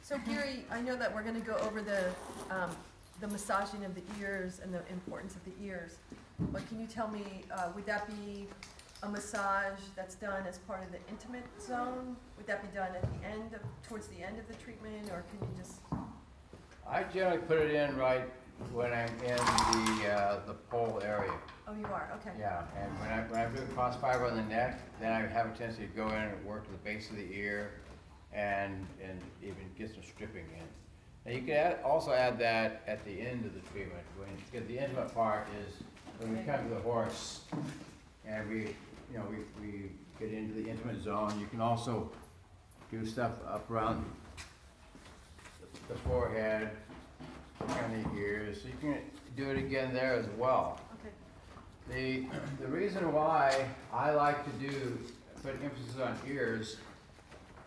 So Gary, I know that we're going to go over the massaging of the ears and the importance of the ears, but can you tell me, would that be a massage that's done as part of the intimate zone? Would that be done at the end of, towards the end of the treatment, or can you just? I generally put it in right when I'm in the pole area. Oh, you are, okay. Yeah, and when I'm doing cross fiber on the neck, then I have a tendency to go in and work to the base of the ear and even get some stripping in. Now you can also add that at the end of the treatment, because the intimate part is when we come to the horse and we get into the intimate zone. You can also do stuff up around the forehead and the ears. So you can do it again there as well. Okay. The reason why I like to put emphasis on ears,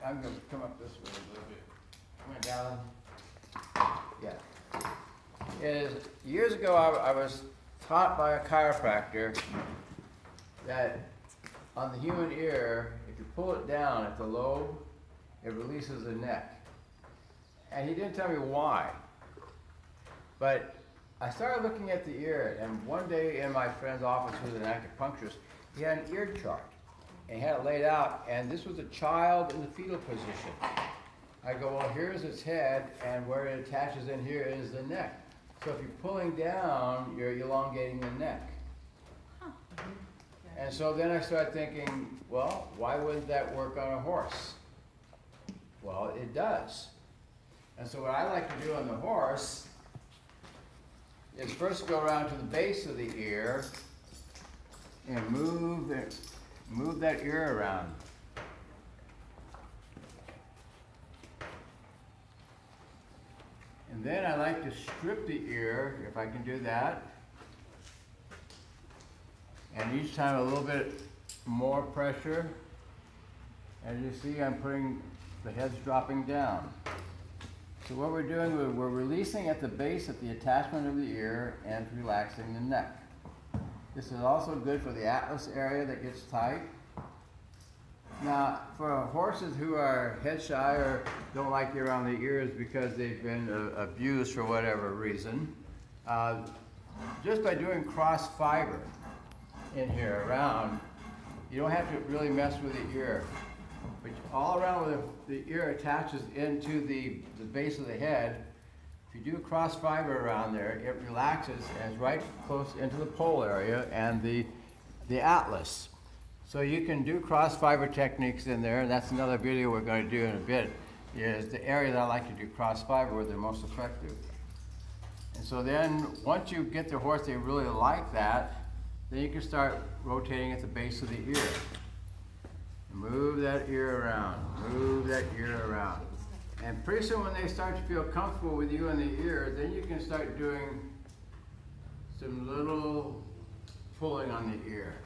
I'm going to come up this way a little bit. Went down. Yeah. Is years ago I was taught by a chiropractor that on the human ear, if you pull it down at the lobe, it releases the neck. And he didn't tell me why. But I started looking at the ear, and one day in my friend's office, who was an acupuncturist, he had an ear chart. And he had it laid out, and this was a child in the fetal position. I go, well, here's its head, and where it attaches in here is the neck. So if you're pulling down, you're elongating the neck. Huh. And so then I started thinking, well, why wouldn't that work on a horse? Well, it does. And so what I like to do on the horse is first go around to the base of the ear and move that ear around. And then I like to strip the ear, if I can do that. And each time a little bit more pressure. As you see, I'm putting, the head's dropping down. So what we're doing, we're releasing at the base at the attachment of the ear and relaxing the neck. This is also good for the atlas area that gets tight. Now, for horses who are head shy or don't like you around the ears because they've been abused for whatever reason, just by doing cross fiber in here around, you don't have to really mess with the ear. But all around where the ear attaches into the base of the head, if you do cross fiber around there, it relaxes and is right close into the pole area and the atlas. So you can do cross fiber techniques in there, and that's another video we're going to do in a bit, is the area that I like to do cross fiber where they're most effective. And so then once you get the horse, they really like that, then you can start rotating at the base of the ear. Move that ear around, move that ear around. And pretty soon when they start to feel comfortable with you in the ear, then you can start doing some little pulling on the ear.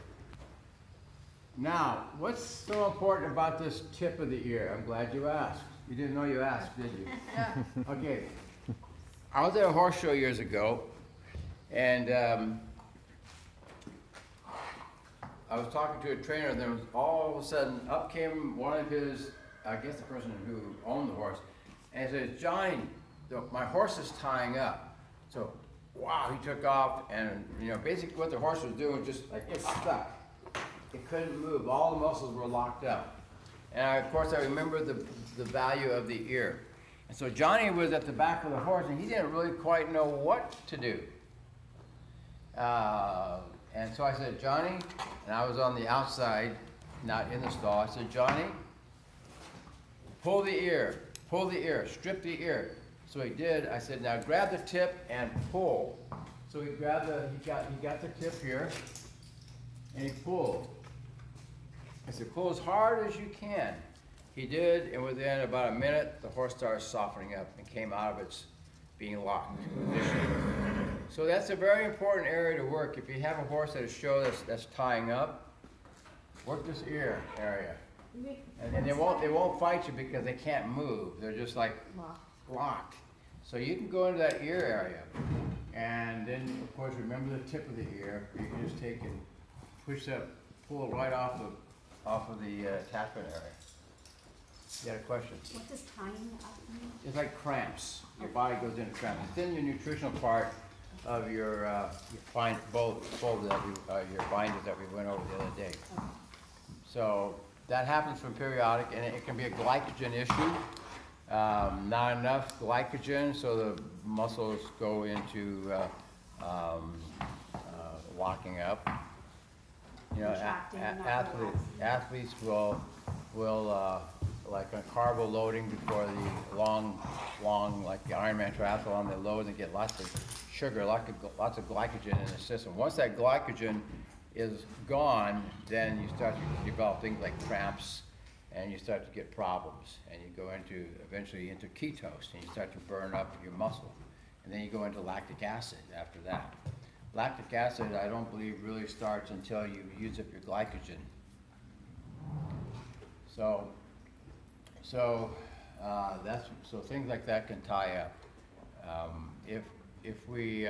Now, what's so important about this tip of the ear? I'm glad you asked. You didn't know you asked, did you? Yeah. Okay. I was at a horse show years ago, and I was talking to a trainer, and then was all of a sudden up came one of his, I guess the person who owned the horse, and he said, Johnny, my horse is tying up. So, wow, he took off, and basically what the horse was doing was just like, it's stuck. It couldn't move. All the muscles were locked up. And of course, I remember the value of the ear. And so Johnny was at the back of the horse, and he didn't really quite know what to do. And so I said, Johnny, and I was on the outside, not in the stall. I said, Johnny, pull the ear, strip the ear. So he did. I said, now grab the tip and pull. So he grabbed he got the tip here, and he pulled. I said, pull as hard as you can. He did, and within about a minute, the horse started softening up and came out of its being locked initially. So that's a very important area to work. If you have a horse at a show that's tying up, work this ear area. And they won't fight you because they can't move. They're just like locked. So you can go into that ear area. And then, of course, remember the tip of the ear. You can just take and pull it right off of the attachment area. You had a question? What does tying up mean? It's like cramps. Your body goes into cramps. It's in your nutritional part of your fold that your binders that we went over the other day. Okay. So that happens from periodic, and it can be a glycogen issue. Not enough glycogen, so the muscles go into locking up. You know, Contracting, not athletes will like on carbo loading before the long, like the Ironman triathlon, they load and get lots of sugar, lots of glycogen in the system. Once that glycogen is gone, then you start to develop things like cramps, and you start to get problems, and you go into eventually into ketose, and you start to burn up your muscle, and then you go into lactic acid after that. Lactic acid, I don't believe, really starts until you use up your glycogen. So things like that can tie up. If we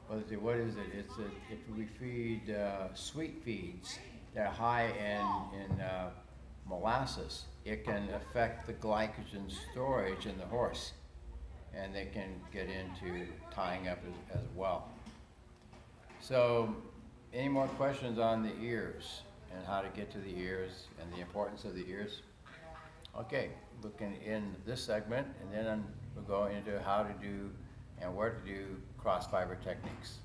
what is it? If we feed sweet feeds that are high in molasses, it can affect the glycogen storage in the horse, and they can get into tying up as well. So, any more questions on the ears and how to get to the ears and the importance of the ears? Okay, looking in this segment, and then we'll go into how to do and where to do cross fiber techniques.